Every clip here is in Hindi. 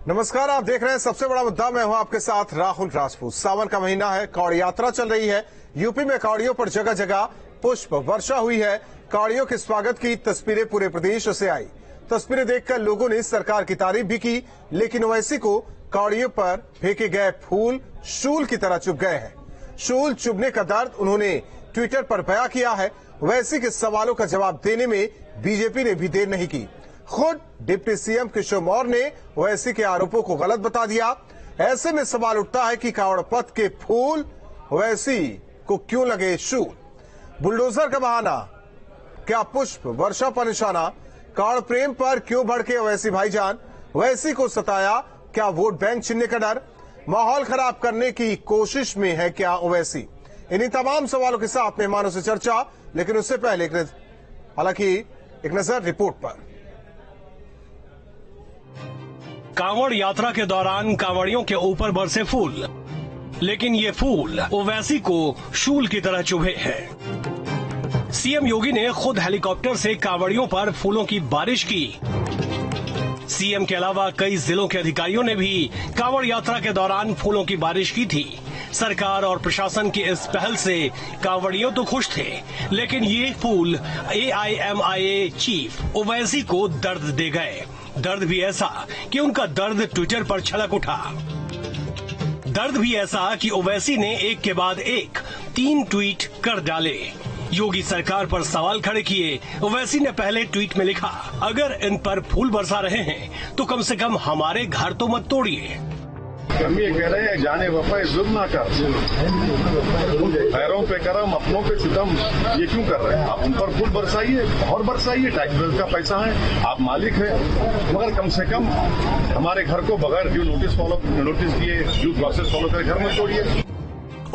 नमस्कार, आप देख रहे हैं सबसे बड़ा मुद्दा। मैं हूं आपके साथ राहुल राजपूत। सावन का महीना है, कांवड़ यात्रा चल रही है। यूपी में कांवड़ियों पर जगह जगह पुष्प वर्षा हुई है। कांवड़ियों के स्वागत की तस्वीरें पूरे प्रदेश से आई। तस्वीरें देखकर लोगों ने सरकार की तारीफ भी की, लेकिन ओवैसी को कांवड़ियों पर फेंके गए फूल शूल की तरह चुभ गए हैं। शूल चुभने का दर्द उन्होंने ट्विटर पर बयां किया है। ओवैसी के सवालों का जवाब देने में बीजेपी ने भी देर नहीं की। खुद डिप्टी सीएम किशोर मौर्य ने ओवैसी के आरोपों को गलत बता दिया। ऐसे में सवाल उठता है कि कांवड़ पथ के फूल ओवैसी को क्यों लगे शूल? बुलडोजर का बहाना, क्या पुष्प वर्षा पर निशाना? कांवड़ प्रेम पर क्यों भड़के ओवैसी भाईजान? ओवैसी को सताया क्या वोट बैंक छीनने का डर? माहौल खराब करने की कोशिश में है क्या ओवैसी? इन्हीं तमाम सवालों के साथ मेहमानों से चर्चा, लेकिन उससे पहले एक नजर रिपोर्ट पर। कांवड़ यात्रा के दौरान कांवड़ियों के ऊपर बरसे फूल, लेकिन ये फूल ओवैसी को शूल की तरह चुभे हैं। सीएम योगी ने खुद हेलीकॉप्टर से कांवड़ियों पर फूलों की बारिश की। सीएम के अलावा कई जिलों के अधिकारियों ने भी कांवड़ यात्रा के दौरान फूलों की बारिश की थी। सरकार और प्रशासन की इस पहल से कांवड़ियों तो खुश थे, लेकिन ये फूल एआईएमआईए चीफ ओवैसी को दर्द दे गए। दर्द भी ऐसा कि उनका दर्द ट्विटर पर छलक उठा। दर्द भी ऐसा कि ओवैसी ने एक के बाद एक 3 ट्वीट कर डाले। योगी सरकार पर सवाल खड़े किए। ओवैसी ने पहले ट्वीट में लिखा, अगर इन पर फूल बरसा रहे हैं तो कम से कम हमारे घर तो मत तोड़िए। हम ये कह रहे हैं, जाने वफा जुल्म ना कर, पैरों पे करम अपनों पे सितम, ये क्यों कर रहे हैं? आप उन पर फूल बरसाइए और बरसाइए, टैक्स का पैसा है, आप मालिक हैं, मगर कम से कम हमारे घर को बगैर ड्यू नोटिस दिए ड्यू प्रोसेस फॉलो कर घर में तोड़िए।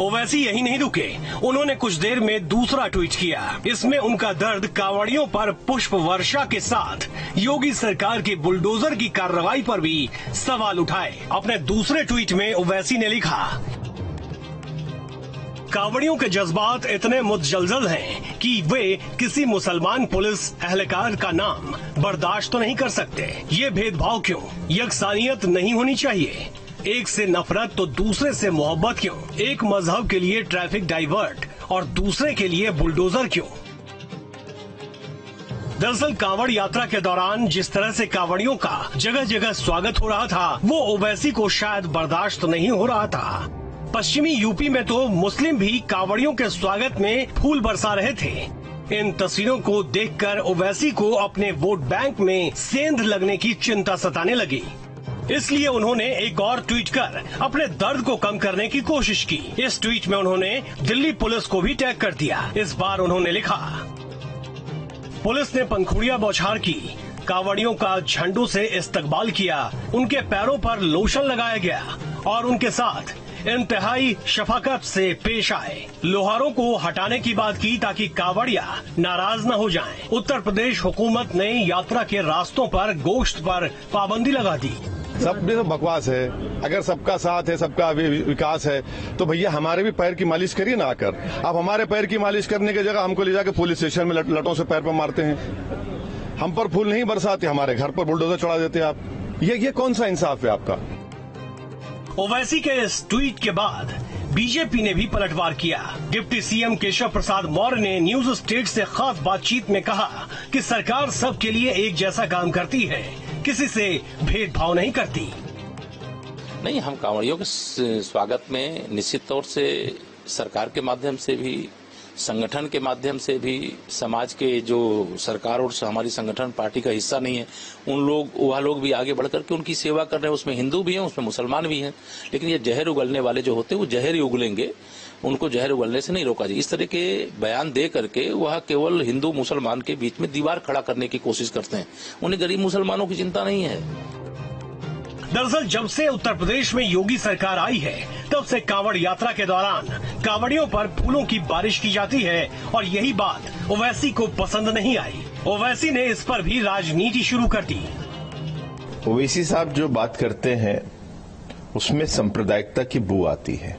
ओवैसी यही नहीं रुके, उन्होंने कुछ देर में दूसरा ट्वीट किया। इसमें उनका दर्द कांवड़ियों पर पुष्प वर्षा के साथ योगी सरकार की बुलडोजर की कार्रवाई पर भी सवाल उठाए। अपने दूसरे ट्वीट में ओवैसी ने लिखा, कांवड़ियों के जज्बात इतने मुतजलजल हैं कि वे किसी मुसलमान पुलिस एहलकार का नाम बर्दाश्त तो नहीं कर सकते। ये भेदभाव क्यों? यकसानियत नहीं होनी चाहिए। एक से नफरत तो दूसरे से मोहब्बत क्यों? एक मजहब के लिए ट्रैफिक डाइवर्ट और दूसरे के लिए बुलडोजर क्यों? दरअसल कांवड़ यात्रा के दौरान जिस तरह से कांवड़ियों का जगह जगह स्वागत हो रहा था, वो ओवैसी को शायद बर्दाश्त नहीं हो रहा था। पश्चिमी यूपी में तो मुस्लिम भी कांवड़ियों के स्वागत में फूल बरसा रहे थे। इन तस्वीरों को देखकर ओवैसी को अपने वोट बैंक में सेंध लगने की चिंता सताने लगी। इसलिए उन्होंने एक और ट्वीट कर अपने दर्द को कम करने की कोशिश की। इस ट्वीट में उन्होंने दिल्ली पुलिस को भी टैग कर दिया। इस बार उन्होंने लिखा, पुलिस ने पंखुड़ियां बौछार की, कांवड़ियों का झंडों से इस्तकबाल किया, उनके पैरों पर लोशन लगाया गया और उनके साथ इंतहाई शफाकत से पेश आए। लोहारों को हटाने की बात की ताकि कांवड़िया नाराज न हो जाएं। उत्तर प्रदेश हुकूमत ने यात्रा के रास्तों पर गोश्त पर पाबंदी लगा दी। सब भी तो बकवास है। अगर सबका साथ है, सबका विकास है, तो भैया हमारे भी पैर की मालिश करिए ना आकर। आप हमारे पैर की मालिश करने की जगह हमको ले जाकर पुलिस स्टेशन में लटों से पैर पर मारते हैं। हम पर फूल नहीं बरसाते, हमारे घर पर बुलडोजर चढ़ा देते हैं आप। ये कौन सा इंसाफ है आपका? ओवैसी के इस ट्वीट के बाद बीजेपी ने भी पलटवार किया। डिप्टी सीएम केशव प्रसाद मौर्य ने न्यूज स्टेट से खास बातचीत में कहा कि सरकार सबके लिए एक जैसा काम करती है, किसी से भेदभाव नहीं करती। नहीं, हम कांवड़ियों के स्वागत में निश्चित तौर से सरकार के माध्यम से भी, संगठन के माध्यम से भी, समाज के जो सरकार और हमारी संगठन पार्टी का हिस्सा नहीं है, वह लोग भी आगे बढ़कर के उनकी सेवा कर रहे हैं। उसमें हिंदू भी हैं, उसमें मुसलमान भी हैं, लेकिन ये जहर उगलने वाले जो होते हैं वो जहर ही उगलेंगे, उनको जहर उगलने से नहीं रोका जाए। इस तरह के बयान दे करके वह केवल हिंदू मुसलमान के बीच में दीवार खड़ा करने की कोशिश करते हैं। उन्हें गरीब मुसलमानों की चिंता नहीं है। दरअसल जब से उत्तर प्रदेश में योगी सरकार आई है, तब से कांवड़ यात्रा के दौरान कांवड़ियों पर फूलों की बारिश की जाती है और यही बात ओवैसी को पसंद नहीं आई। ओवैसी ने इस पर भी राजनीति शुरू कर दी। ओवैसी साहब जो बात करते हैं उसमें सांप्रदायिकता की बू आती है,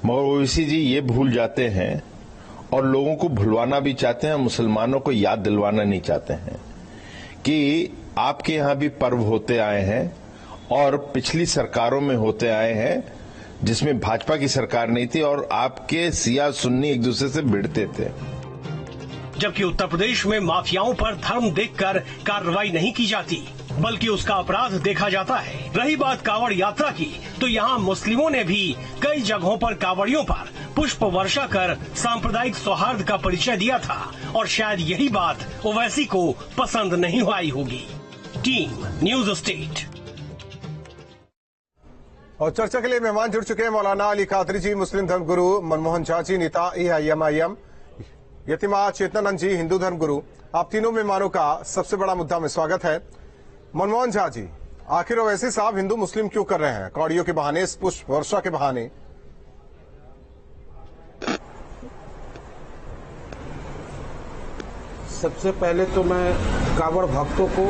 मगर ओवैसी जी ये भूल जाते हैं और लोगों को भुलवाना भी चाहते हैं, मुसलमानों को याद दिलवाना नहीं चाहते हैं कि आपके यहां भी पर्व होते आए हैं और पिछली सरकारों में होते आए हैं, जिसमें भाजपा की सरकार नहीं थी और आपके सिया सुन्नी एक दूसरे से भिड़ते थे। जबकि उत्तर प्रदेश में माफियाओं पर धर्म देखकर कार्रवाई नहीं की जाती, बल्कि उसका अपराध देखा जाता है। रही बात कांवड़ यात्रा की, तो यहाँ मुस्लिमों ने भी कई जगहों पर कांवड़ियों पर पुष्प वर्षा कर सांप्रदायिक सौहार्द का परिचय दिया था और शायद यही बात ओवैसी को पसंद नहीं आई होगी। Team news state. और चर्चा के लिए मेहमान जुड़ चुके हैं मौलाना अली कादरी जी, मुस्लिम धर्मगुरु, मनमोहन झा जी, नेता AIM, यतिमा चेतनानंद जी, हिंदू धर्मगुरु। आप तीनों मेहमानों का सबसे बड़ा मुद्दा में स्वागत है। मनमोहन झा जी, आखिर ओवैसी साहब हिंदू मुस्लिम क्यों कर रहे हैं, कौड़ियों के बहाने, इस पुष्प वर्षा के बहाने? सबसे पहले तो मैं कांवड़ भक्तों को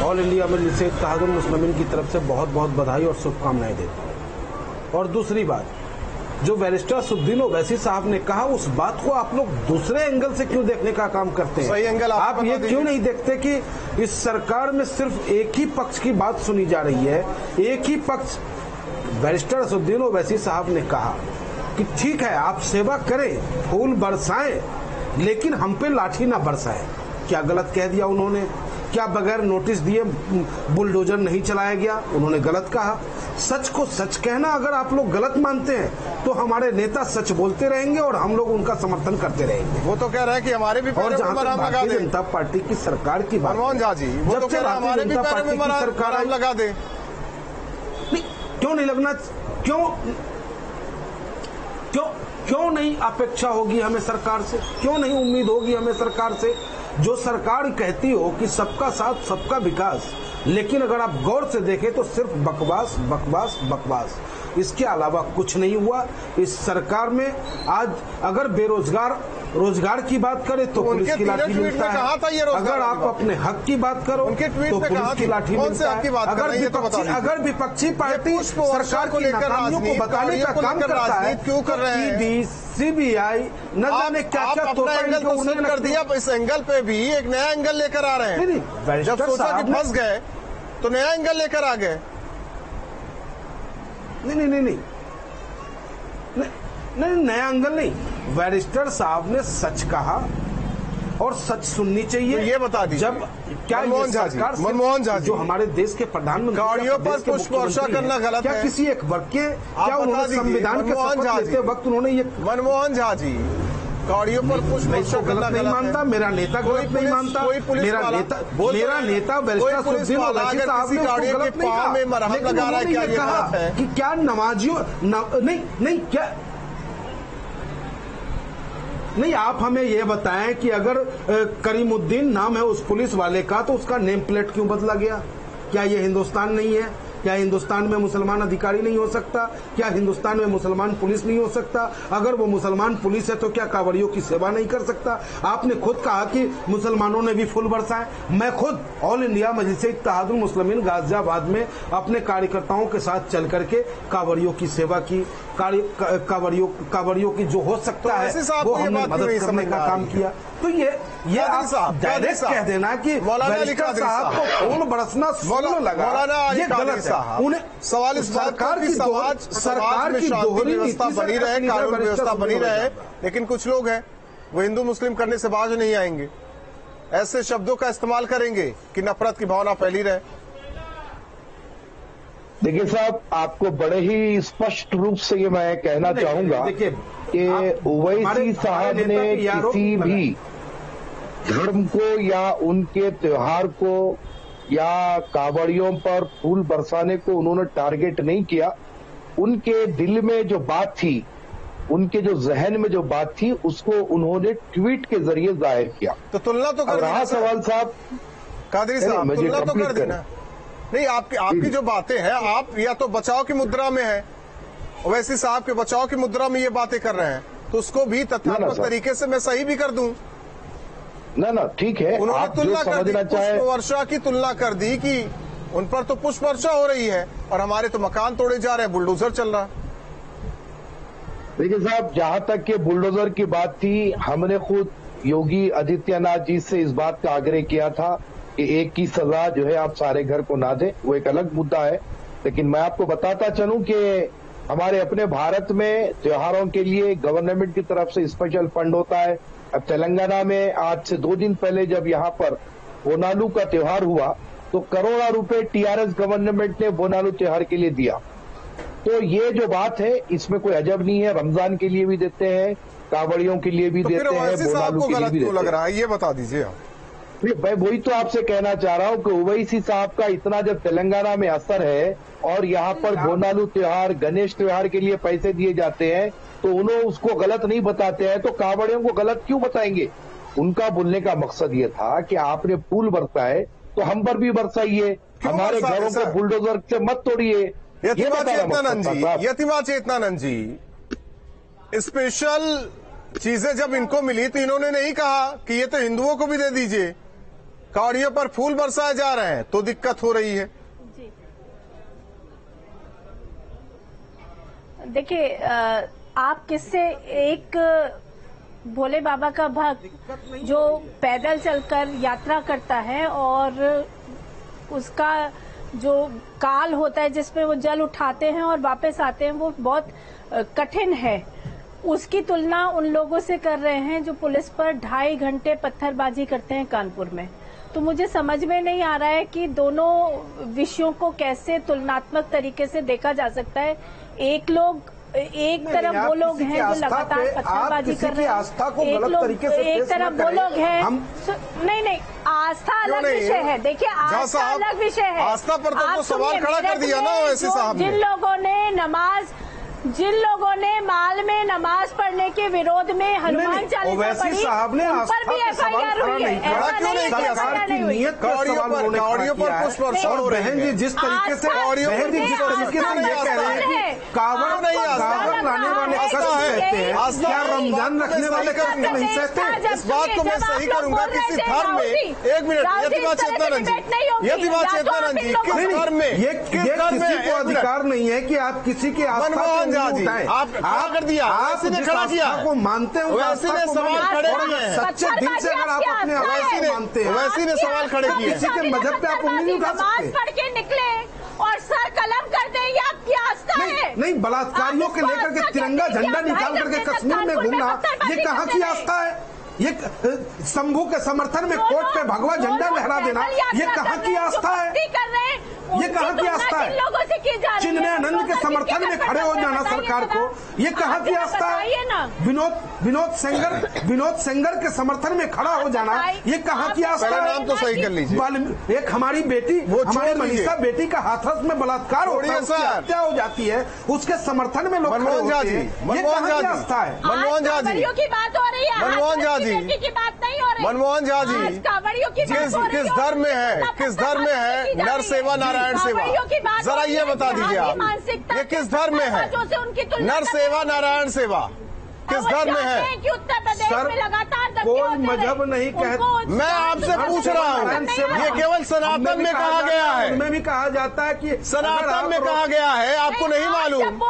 ऑल इंडिया मजलिस इत्तेहादुल मुस्लिमीन की तरफ से बहुत बहुत बधाई और शुभकामनाएं देता हूं। और दूसरी बात, जो बैरिस्टर असदुद्दीन ओवैसी साहब ने कहा, उस बात को आप लोग दूसरे एंगल से क्यों देखने का काम करते हैं? सही एंगल आप ये क्यों नहीं देखते कि इस सरकार में सिर्फ एक ही पक्ष की बात सुनी जा रही है, एक ही पक्ष। बैरिस्टर असदुद्दीन ओवैसी साहब ने कहा कि ठीक है, आप सेवा करें, फूल बरसाएं, लेकिन हम पे लाठी ना बरसाएं। क्या गलत कह दिया उन्होंने? क्या बगैर नोटिस दिए बुलडोजर नहीं चलाया गया? उन्होंने गलत कहा। सच को सच कहना अगर आप लोग गलत मानते हैं तो हमारे नेता सच बोलते रहेंगे और हम लोग उनका समर्थन करते रहेंगे। वो तो कह रहे हैं कि हमारे भी और जहां तक भारतीय जनता पार्टी की सरकार की बात, मनमोहन झा जी, वो तो कह रहे हैं हमारे भी पैरों में सरकार लगा दे। क्यों नहीं लगना? क्यों नहीं अपेक्षा होगी हमें सरकार से? क्यों नहीं उम्मीद होगी हमें सरकार से? जो सरकार कहती हो कि सबका साथ सबका विकास, लेकिन अगर आप गौर से देखें तो सिर्फ बकवास बकवास बकवास, इसके अलावा कुछ नहीं हुआ इस सरकार में। आज अगर बेरोजगार रोजगार की बात करें तो पुलिस की लाठी मिलता है। अगर आप अपने हक की बात करो तो पुलिस की लाठी मिलता है। अगर विपक्षी पार्टी सरकार की नाकामियों को बताने का काम करता है, क्यों कर रहे हैं? ईडी, CBI न जाने क्या क्या एंगल तो शुरू कर दिया। इस एंगल पे भी एक नया एंगल लेकर आ रहे हैं। जब सोचा कि फंस गए तो नया एंगल लेकर आ गए। नहीं, नया एंगल नहीं। बैरिस्टर साहब ने सच कहा और सच सुननी चाहिए। तो ये बता दीजिए, जब क्या मनमोहन झा जो हमारे देश के प्रधानमंत्री, गाड़ियों पर पुष्प वर्षा करना गलत है? क्या किसी एक वर्ग के, क्या उन्होंने संविधान के शपथ लेते वक्त उन्होंने ये? मनमोहन झा जी, गाड़ियों पर पुष्प वर्षा करना नहीं मानता, मेरा नेता गलत नहीं मानता, मेरा नेता बैरिस्टर असदुद्दीन ओवैसी साहब ने गलत नहीं कहा, लेकिन उन्होंने ये कहा कि क्या नमाजियों नहीं क्या नहीं। आप हमें यह बताएं कि अगर करीमुद्दीन नाम है उस पुलिस वाले का, तो उसका नेम प्लेट क्यों बदला गया? क्या ये हिंदुस्तान नहीं है? क्या हिंदुस्तान में मुसलमान अधिकारी नहीं हो सकता? क्या हिंदुस्तान में मुसलमान पुलिस नहीं हो सकता? अगर वो मुसलमान पुलिस है तो क्या कांवड़ियों की सेवा नहीं कर सकता? आपने खुद कहा कि मुसलमानों ने भी फूल बरसाए। मैं खुद ऑल इंडिया मजलिस इत्तेहादुल मुस्लिमीन गाजियाबाद में अपने कार्यकर्ताओं के साथ चल करके कांवड़ियों की सेवा की, कांवड़ियों की जो हो सकता है वो हमने मदद करने का काम किया। तो ये आप डायरेक्ट कह देना कि बैरिस्टर साहब को फूल बरसना सुन लगा, ये गलत है। उन्हें सवाल इस बात का कि सरकार की दोहरी व्यवस्था बनी रहे, कानून व्यवस्था बनी रहे, लेकिन कुछ लोग हैं वो हिंदू मुस्लिम करने से बाज नहीं आएंगे, ऐसे शब्दों का इस्तेमाल करेंगे कि नफरत की भावना फैली रहे। देखिए साहब, आपको बड़े ही स्पष्ट रूप से ये मैं कहना चाहूंगा कि ओवैसी साहब ने किसी भी धर्म को या उनके त्योहार को या कांवड़ियों पर फूल बरसाने को उन्होंने टारगेट नहीं किया। उनके दिल में जो बात थी, उनके जो जहन में जो बात थी, उसको उन्होंने ट्वीट के जरिए जाहिर किया। तो तुलना तो कर रहा सवाल साहब कादरी साहब, तुलना तो कर देना। नहीं, आपकी जो बातें हैं, आप या तो बचाव की मुद्रा में है, ओवैसी साहब के बचाव की मुद्रा में ये बातें कर रहे हैं, तो उसको भी तथ्यात्मक तरीके से मैं सही भी कर दूं। ना ठीक है, उन्होंने तुलना कर दी, पुष्प वर्षा की तुलना कर दी कि उन पर तो पुष्प वर्षा हो रही है और हमारे तो मकान तोड़े जा रहे हैं, बुलडोजर चल रहा है। देखिए साहब, जहां तक के बुलडोजर की बात थी, हमने खुद योगी आदित्यनाथ जी से इस बात का आग्रह किया था कि एक की सजा जो है आप सारे घर को ना दें, वो एक अलग मुद्दा है। लेकिन मैं आपको बताता चलूं कि हमारे अपने भारत में त्योहारों के लिए गवर्नमेंट की तरफ से स्पेशल फंड होता है। अब तेलंगाना में आज से 2 दिन पहले जब यहाँ पर बोनालू का त्योहार हुआ तो करोड़ों रुपए टीआरएस गवर्नमेंट ने बोनालू त्योहार के लिए दिया। तो ये जो बात है इसमें कोई अजब नहीं है, रमजान के लिए भी देते हैं, कांवड़ियों के लिए भी देते हैं, बोनालू के लिए भी देते लग रहा है, ये बता दीजिए आप। भाई वही तो आपसे कहना चाह रहा हूं कि ओवैसी साहब का इतना जब तेलंगाना में असर है और यहाँ पर बोनालू त्योहार, गणेश त्योहार के लिए पैसे दिए जाते हैं तो उन्होंने उसको गलत नहीं बताते हैं, तो कांवड़ियों को गलत क्यों बताएंगे? उनका बोलने का मकसद ये था कि आपने फूल बरसाए तो हम पर भी बरसाइए, हमारे घरों को बुलडोजर से मत तोड़िए। यतिमा चेतनानंद जी, स्पेशल चीजें जब इनको मिली तो इन्होंने नहीं कहा कि ये तो हिंदुओं को भी दे दीजिए, कावड़ियों पर फूल बरसाए जा रहे हैं तो दिक्कत हो रही है। जी देखिए, आप किससे एक भोले बाबा का भक्त जो पैदल चलकर यात्रा करता है और उसका जो काल होता है जिसमें वो जल उठाते हैं और वापस आते हैं, वो बहुत कठिन है, उसकी तुलना उन लोगों से कर रहे हैं जो पुलिस पर 2.5 घंटे पत्थरबाजी करते हैं कानपुर में। तो मुझे समझ में नहीं आ रहा है कि दोनों विषयों को कैसे तुलनात्मक तरीके से देखा जा सकता है। एक तरफ वो लोग हैं जो लगातार पत्थरबाजी कर रहे हैं, एक तरफ वो लोग हैं नहीं, आस्था अलग विषय है। देखिए, आस्था अलग विषय है। आस्था पर तो सवाल खड़ा कर दिया ना ओवैसी साहब ने। जिन लोगों ने माल में नमाज पढ़ने के विरोध में हनुमान चालीसा पढ़ी, उन पर भी एफआईआर हुई है। खड़ा क्यों नहीं किया? कावड़ियों पर पुष्प वर्षण हो रहे हैं। जी जिस तरीके से बहन जी जिस तरीके से ये कह रहे हैं कि कावड़ लाने वाले कष्ट सहते हैं, क्या रमजान रखने वाले कष्ट नहीं सहते? इस बात को मैं सही करूंगा। किसी धर्म में, एक मिनट, यतिमा चेतनानंद जी, किस धर्म में, ये किसी को अधिकार नहीं है कि आप किसी की आस्था जी, आप कर दिया, आपने खड़ा किया को मानते हो, वैसे ने सवाल खड़े किए हैं। सच्चे दिल से अगर आप अपने आवाज को मानते हैं, वैसे ने सवाल खड़े किए। किसी के मजहब पे आप उंगली नहीं उठा सकते। पढ़ के निकले और सर कलम कर दे, ये आपकी आस्था है। नहीं, बलात्कारियों के लेकर के तिरंगा झंडा निकाल करके कश्मीर में घूमना, ये कहाँ की आस्था है? ये शंभू के समर्थन में कोर्ट पे भगवा झंडा लहरा देना, ये कहाँ की आस्था है? ये कहाँ की आस्था है? चिन्मयानंद के समर्थन में खड़े हो जाना सरकार को, ये कहाँ की आस्था है? विनोद सेंगर के समर्थन में खड़ा हो जाना, ये कहाँ की आस्था है? नाम तो सही कर लीजिए। एक हमारी बेटी, हमारी मनीषा बेटी का हाथरस में बलात्कार होता है, उसकी हत्या हो जाती है, उसके समर्थन में लोग खड़े होते हैं, ये कहाँ की आस्था है? मनमोहन झा जी की बात हो रही है, मनमोहन झा जी की बात नहीं हो रही। मनमोहन झा जी, किस धर्म में है, किस धर्म में है नर सेवा नारायण सेवा? जरा ये बता दीजिए आप, ये किस धर्म में है नर सेवा नारायण सेवा? किस धर्म में है? कि उत्तर प्रदेश में लगातार कोई मजहब नहीं कहता। मैं आपसे पूछ रहा हूँ, ये केवल सनातन में कहा गया है। उनमें भी कहा जाता है कि सनातन में कहा गया है, आपको नहीं मालूम?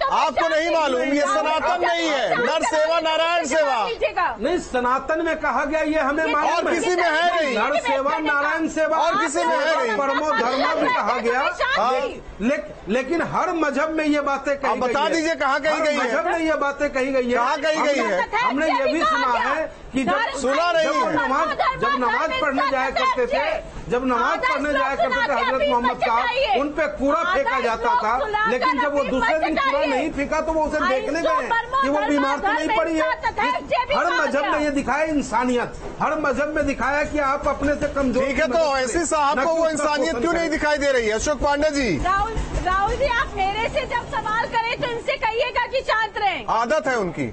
आपको नहीं मालूम? ये सनातन नहीं है, नर सेवा नारायण सेवा। नहीं, सनातन में कहा गया, ये हमें मालूम है। और किसी में है नहीं। नर सेवा नारायण सेवा और किसी में है नहीं। परमो धर्म भी कहा गया, लेकिन हर मजहब में ये बातें कही गई है। बता दीजिए कहाँ कही गई है? मजहब में ये बातें कही गई है। कहाँ कही गई है? हमने ये भी सुना है कि जब नमाज पढ़ने जाया करते थे, हजरत मोहम्मद साहब, उन पे कूड़ा फेंका जाता था, लेकिन जब वो दूसरे दिन कूड़ा नहीं फेंका तो वो उसे देखने गए कि वो बीमार तो नहीं पड़ी है। हर मजहब में ये दिखाया इंसानियत, हर मजहब में दिखाया कि आप अपने से कमजोर। ठीक है, तो ऐसी साहब को वो इंसानियत क्यों नहीं दिखाई दे रही है? अशोक पांडे जी, राहुल जी, आप मेरे से जब सवाल करें तो इनसे कहिएगा कि शांत रहें। आदत है उनकी।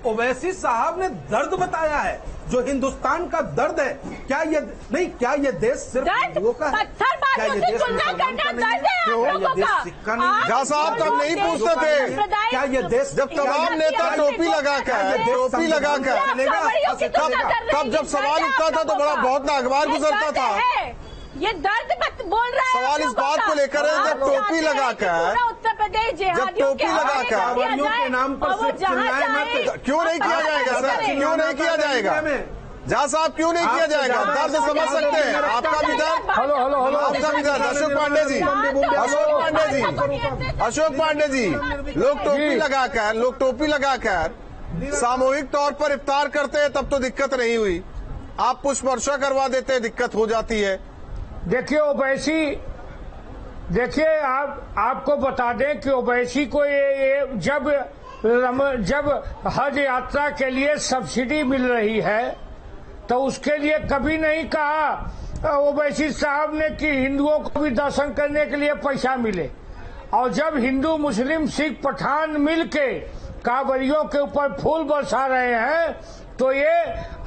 ओवैसी साहब ने दर्द बताया है, जो हिंदुस्तान का दर्द है। क्या ये देश सिर्फ हिंदुओं का है? क्या ये देश मुसलमान का नहीं है? जहाँ साहब तब नहीं पूछते थे, क्या ये देश जब तमाम नेता टोपी लगाकर तब जब सवाल उठता था तो बहुत नागवार गुजरता था। ये दर्द बोल रहा है। सवाल इस बात को लेकर है, जब टोपी लगाकर, उत्तर प्रदेश जब टोपी लगाकर कांवड़ियों के नाम पर चिल्लाए मत। क्यों नहीं किया जाएगा सर? क्यों नहीं किया जाएगा? जहाँ साहब क्यों नहीं किया जाएगा? दर्द समझ सकते हैं आपका भी दर्द, आपका भी दर्द। अशोक पांडे जी, अशोक पांडे जी, लोग टोपी लगाकर सामूहिक तौर पर इफ्तार करते हैं तब तो दिक्कत नहीं हुई, आप पुष्प वर्षा करवा देते हैं, दिक्कत हो जाती है। देखिए ओवैसी, देखिए आपको बता दें कि ओवैसी को ये जब हज यात्रा के लिए सब्सिडी मिल रही है तो उसके लिए कभी नहीं कहा ओवैसी साहब ने कि हिंदुओं को भी दर्शन करने के लिए पैसा मिले। और जब हिंदू मुस्लिम सिख पठान मिलके कांवड़ियों के ऊपर फूल बरसा रहे हैं तो ये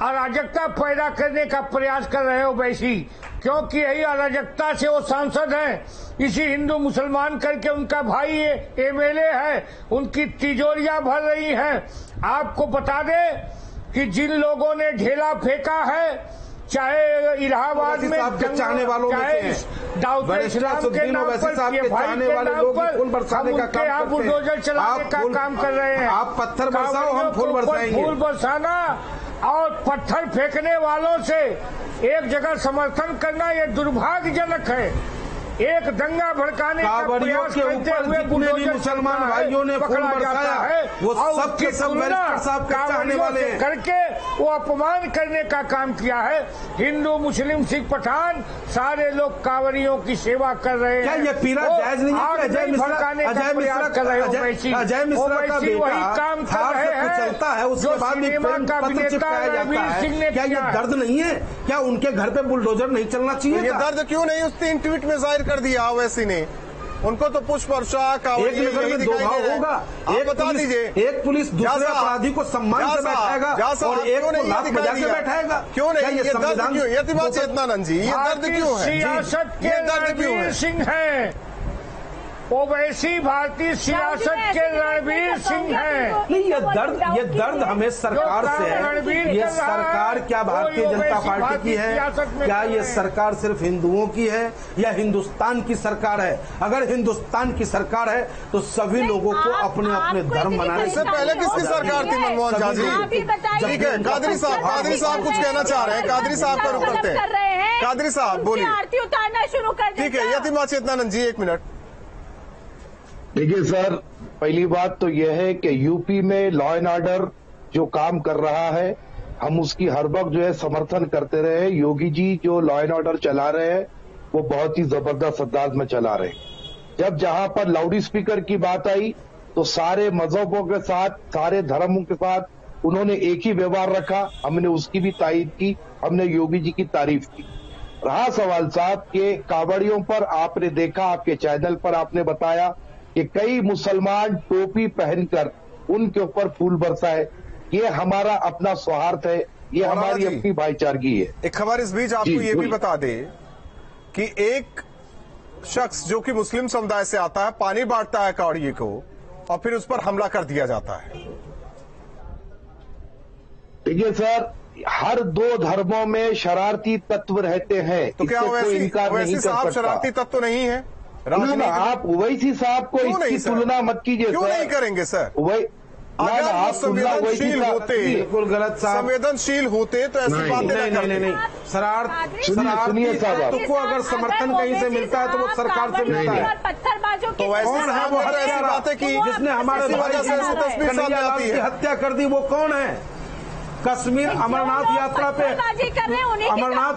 अराजकता पैदा करने का प्रयास कर रहे हो ओवैसी, क्योंकि यही अराजकता से वो सांसद हैं। इसी हिंदू मुसलमान करके उनका भाई एमएलए है, उनकी तिजोरियां भर रही हैं। आपको बता दें कि जिन लोगों ने ढेला फेंका है, चाहे इलाहाबाद में चाहने वालों में दाऊद इस्लाम के नाम पर, ये भाई के नाम पर उनके आप बुलडोजर चलाने का काम कर रहे हैं। आप पत्थर बरसाओ, हम फूल बरसाएंगे। फूल बरसाना और पत्थर फेंकने वालों से एक जगह समर्थन करना ये दुर्भाग्यजनक है। एक दंगा भड़काने का प्रयास करते हुए बुलडोजर मुसलमान भाइयों ने पकड़ा जाता है, वो सब के सब साहब के चाहने वाले करके वो अपमान करने का काम किया है। हिंदू मुस्लिम सिख पठान सारे लोग कांवड़ियों की सेवा कर रहे हैं। क्या ये पीरा जायज नहीं है? अजय भड़काने का प्रयास कर रहे हो। अजय मिश्रा का वही काम कर रहे हैं चलता है, उसके बाद भी का अभिनेता रणवीर सिंह ने। क्या ये दर्द नहीं है? क्या उनके घर पे बुलडोजर नहीं चलना चाहिए? ये दर्द क्यों नहीं उस 3 ट्वीट में जाहिर कर दिया ओवैसी ने? उनको तो पुष्प वर्षा का एक नजर में दो भाव होगा। एक बता दीजिए, एक पुलिस दूसरे अपराधी को सम्मान से बैठाएगा और एक को लात बजा के बैठाएगा। क्यों नहीं? ये दर्द क्यों? यतिमा चेतनानंद जी, ये दर्द क्यों है? सियासत के रणवीर सिंह है ओवैसी, भारतीय सियासत के रणवीर सिंह हैं। नहीं, ये दर्द हमें सरकार से है। ये सरकार क्या भारतीय जनता पार्टी की है? क्या ये सरकार सिर्फ हिंदुओं की है या हिंदुस्तान की सरकार है? अगर हिंदुस्तान की सरकार है तो सभी लोगों को अपने अपने धर्म मनाने से पहले किसकी सरकार थी? मनमोहन झा जी, ठीक है। कादरी साहब कुछ कहना चाह रहे हैं, कादरी साहब का रुख करते हैं। कादरी साहब बोलिए। आरती उतारना शुरू कर, ठीक है। यतिमा चेतनानंद जी 1 मिनट। देखिए सर, पहली बात तो यह है कि यूपी में लॉ एंड ऑर्डर जो काम कर रहा है, हम उसकी हर वक्त जो है समर्थन करते रहे। योगी जी जो लॉ एंड ऑर्डर चला रहे हैं वो बहुत ही जबरदस्त अंदाज में चला रहे हैं। जब जहां पर लाउड स्पीकर की बात आई तो सारे मजहबों के साथ, सारे धर्मों के साथ उन्होंने एक ही व्यवहार रखा। हमने उसकी भी तारीफ की, हमने योगी जी की तारीफ की। रहा सवाल साहब के कांवड़ियों पर, आपने देखा, आपके चैनल पर आपने बताया कि कई मुसलमान टोपी पहनकर उनके ऊपर फूल बरसाए। ये हमारा अपना सौहार्द है, ये हमारी अपनी भाईचारगी है। एक खबर इस बीच आपको ये भी बता दे कि एक शख्स जो कि मुस्लिम समुदाय से आता है, पानी बांटता है कावड़िए को और फिर उस पर हमला कर दिया जाता है। देखिए सर, हर 2 धर्मों में शरारती तत्व रहते हैं, तो क्या ओवैसी साहब शरारती तत्व नहीं है? आप ओवैसी साहब को इसकी तुलना मत कीजिए। क्यों नहीं करेंगे सर? अगर आप संवेदनशील होते, बिल्कुल गलत साहब, संवेदनशील होते तो ऐसी बातें नहीं। शरारती तत्व को अगर समर्थन कहीं से मिलता है तो वो सरकार से मिलता है। पत्थरबाजों तो वैसे है वो ऐसी बातें की जिसने हमारे कन्हैयालाल की हत्या कर दी, वो कौन है? कश्मीर अमरनाथ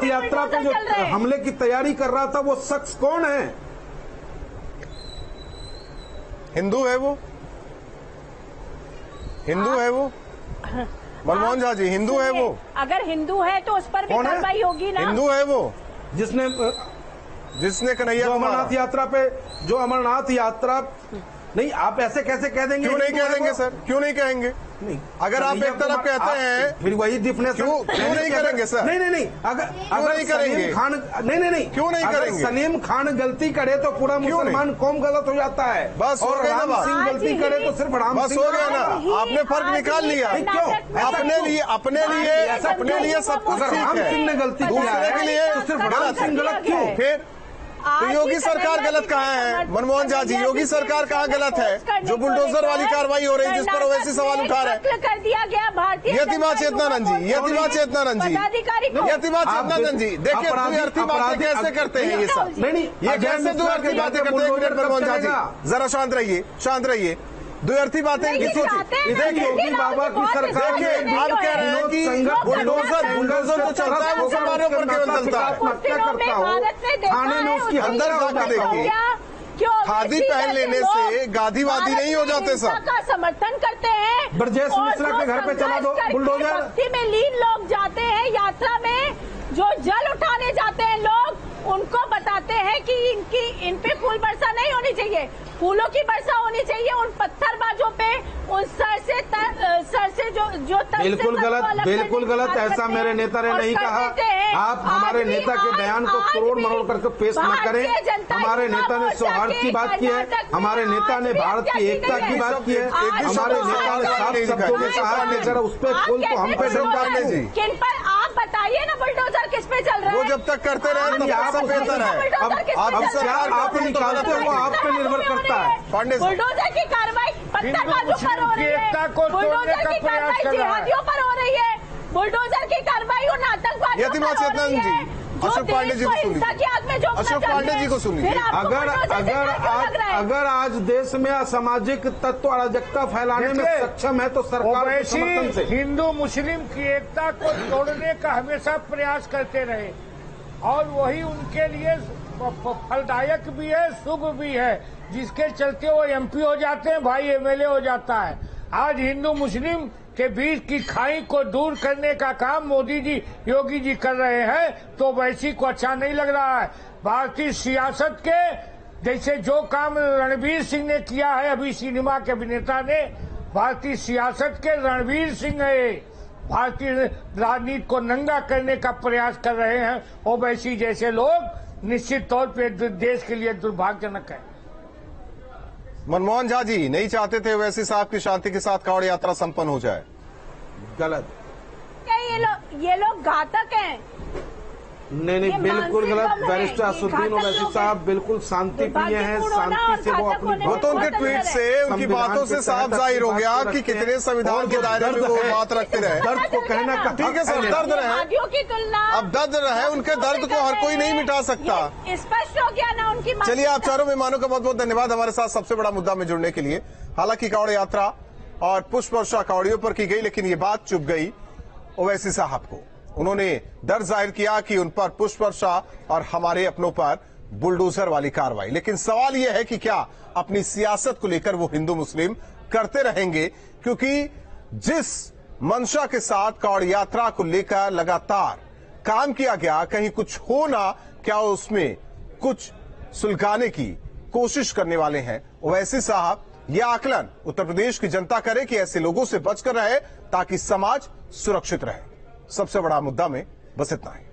यात्रा पे जो हमले की तैयारी कर रहा था वो शख्स कौन है? हिंदू है वो? हिंदू है वो? मनमोहन झा जी, हिंदू है वो? अगर हिंदू है तो उस पर भी कार्रवाई होगी ना। हिंदू है वो जिसने कन्हैया अमरनाथ यात्रा पे, जो अमरनाथ यात्रा नहीं, आप ऐसे कैसे कह देंगे? क्यों नहीं कह देंगे सर? क्यों नहीं कहेंगे? नहीं, अगर आप एक तरफ कहते हैं फिर वही डिफनेशन क्यों नहीं करेंगे सर? नहीं, अगर सलीम खान नहीं क्यों नहीं करेंगे? सलीम खान गलती करे तो पूरा मुसलमान कौम गलत हो जाता है। बस और राम सिंह गलती करे तो सिर्फ राम सिंह। बस हो गया ना, आपने फर्क निकाल लिया। क्यों? अपने लिए सब कुछ ठीक है, राम सिंह ने गलती किया दूसरे के लिए तो सिर्फ राम सिंह गलत क्यों? फिर तो योगी सरकार गलत कहाँ है मनमोहन झा जी? योगी सरकार कहाँ गलत है जो बुलडोजर वाली कार्रवाई हो रही है, जिस पर ओवैसी सवाल उठा रहे हैं? कर दिया गया भारतीय यतिमा चेतनानंद जी, यतिमा चेतनानंद जी, यतिमा चेतनानंद जी, देखिए द्विअर्थी बातें कैसे करते हैं ये सब? ये कैसे द्विअर्थी बातें करते हैं? एक मिनट मनमोहन झा जी जरा शांत रहिए, शांत रहिए। द्विअर्थी बातें देखिए योगी बाबा की सरकार आप कह रहे हैं कि बुलडोजर जो चलता है वो मुसलमानों पर केवल चलता है। हत्या करता हो, थाने में उसकी अंदर जाके देखिए, खादी पहन लेने से गांधीवादी नहीं हो जाते सब। का समर्थन करते हैं। ब्रजेश मिश्रा के घर पे चला दो बुलडोजर। भक्ति में लीन लोग जाते हैं यात्रा में, जो जल उठाने जाते हैं लोग, उनको बताते हैं कि इन पे फूल वर्षा नहीं होनी चाहिए, फूलों की वर्षा होनी चाहिए उन पत्थरबाजों पे, उन सर से जो बिल्कुल गलत। ऐसा मेरे नेता ने नहीं कहा। आप हमारे नेता के बयान को तोड़ मरोड़ करके पेश न करें। हमारे नेता ने सौहार्द की बात की है, हमारे नेता ने भारत की एकता की बात की है, हमारे नेता ने साफ शब्दों में कहा कि जरा उस पे फूल तो हम पे जी किन पर आप बताइए ना, बुलडोजर किस पे चल रहा है? वो जब तक करते रहे तब तक बेहतर है। अब सरकार आप निकालते हो, वो आप पे निर्भर करता है। बुलडोजर की कार्रवाई पत्थरबाजों पर हो रही है, बुलडोजर की कार्रवाई जिहादियों पर हो रही है, बुलडोजर की कार्रवाई उन आतंकवादियों पर हो रही है। अशोक पांडे जी को सुनिए, अशोक पांडे जी को सुनिए। अगर आज देश में असामाजिक तत्व अराजकता फैलाने में सक्षम है तो सरकार के समर्थन से हिंदू मुस्लिम की एकता को तोड़ने का हमेशा प्रयास करते रहे, और वही उनके लिए फलदायक भी है, शुभ भी है, जिसके चलते वो एमपी हो जाते हैं, भाई एमएलए हो जाता है। आज हिंदू मुस्लिम के बीच की खाई को दूर करने का काम मोदी जी, योगी जी कर रहे हैं, तो ओवैसी को अच्छा नहीं लग रहा है। भारतीय सियासत के जैसे जो काम रणवीर सिंह ने किया है, अभी सिनेमा के अभिनेता ने, भारतीय सियासत के रणवीर सिंह है, भारतीय राजनीति को नंगा करने का प्रयास कर रहे हैं। ओवैसी जैसे लोग निश्चित तौर पे देश के लिए दुर्भाग्यजनक है। मनमोहन झा जी नहीं चाहते थे ओवैसी साहब की शांति के साथ कांवड़ यात्रा संपन्न हो जाए? गलत। ये लोग घातक हैं। नहीं बिल्कुल गलत। बैरिस्टर असदुद्दीन ओवैसी साहब बिल्कुल शांति प्रिय हैं, शांति से वो अपनी वो तो उनके ट्वीट से, उनकी बातों से साफ जाहिर हो गया कि कितने संविधान के दायरे में वो बात रखते रहे। दर्द को कहना ठीक है सर, दर्द रहे, अब दर्द रहे, उनके दर्द को हर कोई नहीं मिटा सकता। स्पष्ट हो गया ना उनकी। चलिए, आप चारों मेहमानों का बहुत बहुत धन्यवाद हमारे साथ सबसे बड़ा मुद्दा में जुड़ने के लिए। हालांकि कांवड़ यात्रा और पुष्प वर्षा कांवड़ियों पर की गई, लेकिन ये बात चुप गई ओवैसी साहब को। उन्होंने डर जाहिर किया कि उन पर पुष्प वर्षा और हमारे अपनों पर बुलडोजर वाली कार्रवाई। लेकिन सवाल यह है कि क्या अपनी सियासत को लेकर वो हिंदू मुस्लिम करते रहेंगे? क्योंकि जिस मंशा के साथ कांवड़ यात्रा को लेकर लगातार काम किया गया, कहीं कुछ हो ना, क्या उसमें कुछ सुलझाने की कोशिश करने वाले हैं ओवैसी साहब? यह आकलन उत्तर प्रदेश की जनता करे कि ऐसे लोगों से बचकर रहे ताकि समाज सुरक्षित रहे। सबसे बड़ा मुद्दा में बस इतना है।